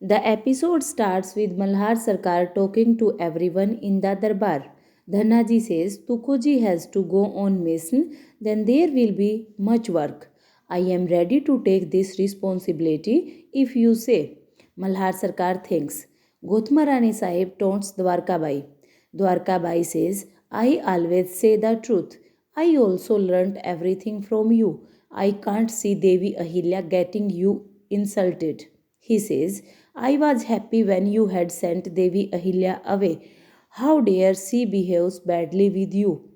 The episode starts with Malhar Sarkar talking to everyone in the darbar. Dhannaji says Tukhoji has to go on mission, then there will be much work. I am ready to take this responsibility if you say. Malhar Sarkar thinks. Gotma Rani Sahib taunts Dwarkabai. Dwarkabai says, I always say the truth. I also learnt everything from you. I can't see Devi Ahilya getting you insulted. He says, I was happy when you had sent Devi Ahilya away. How dare she behaves badly with you?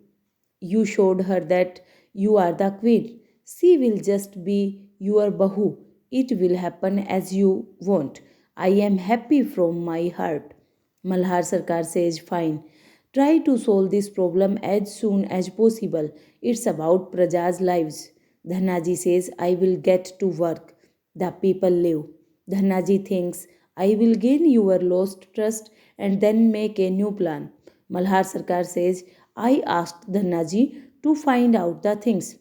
You showed her that you are the queen. She will just be your bahu. It will happen as you want. I am happy from my heart. Malhar Sarkar says, fine. Try to solve this problem as soon as possible. It's about Praja's lives. Dhanaji says, I will get to work. The people live. Dhanaji thinks, I will gain your lost trust and then make a new plan. Malhar Sarkar says, I asked Dhanaji to find out the things,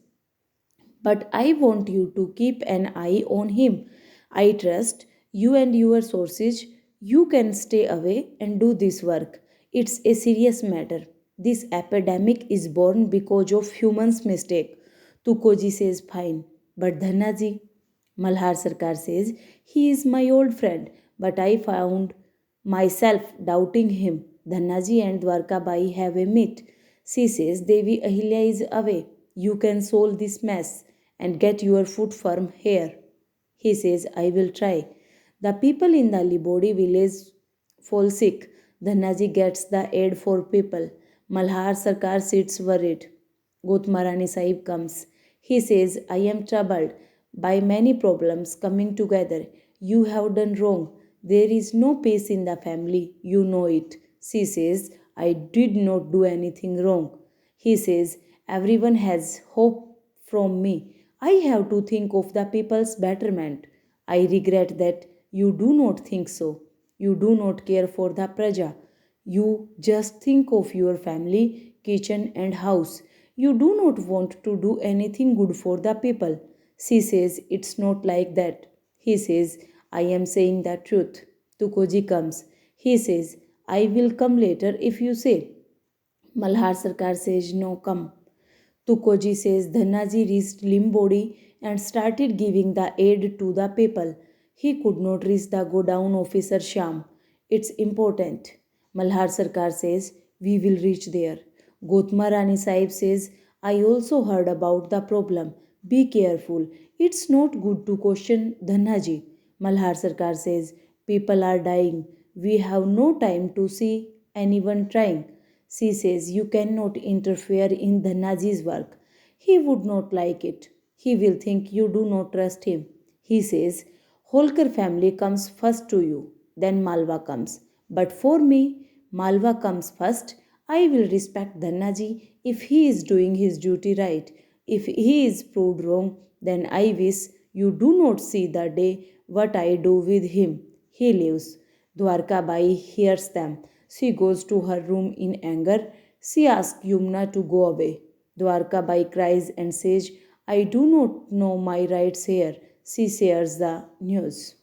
but I want you to keep an eye on him. I trust you and your sources. You can stay away and do this work. It's a serious matter. This epidemic is born because of humans' mistake. Tukoji says, fine. But Dhanaji, Malhar Sarkar says, he is my old friend, but I found myself doubting him. Dhannaji and Dwarkabai have a meet. She says Devi Ahilya is away. You can solve this mess and get your foot firm here. He says, I will try. The people in the Libodi village fall sick. Dhannaji gets the aid for people. Malhar Sarkar sits worried. Gotmarani Sahib comes. He says, I am troubled by many problems coming together. You have done wrong. There is no peace in the family. You know it. She says, I did not do anything wrong. He says, everyone has hope from me. I have to think of the people's betterment. I regret that you do not think so. You do not care for the praja. You just think of your family, kitchen, and house. You do not want to do anything good for the people. She says, it's not like that. He says, I am saying the truth. Tukoji comes. He says, I will come later if you say. Malhar Sarkar says, no, come. Tukoji says Dhannaji reached Limbodi and started giving the aid to the people. He could not reach the godown officer Sham. It's important. Malhar Sarkar says, we will reach there. Gotma Rani Sahib says, I also heard about the problem. Be careful. It's not good to question Dhannaji. Malhar Sarkar says, people are dying. We have no time to see anyone trying. She says, you cannot interfere in Dhannaji's work. He would not like it. He will think you do not trust him. He says, Holkar family comes first to you, then Malwa comes. But for me, Malwa comes first. I will respect Dhannaji if he is doing his duty right. If he is proved wrong, then I wish you do not see the day what I do with him. He leaves. Dwarka Bai hears them. She goes to her room in anger. She asks Yumna to go away. Dwarka Bai cries and says, I do not know my rights here. She shares the news.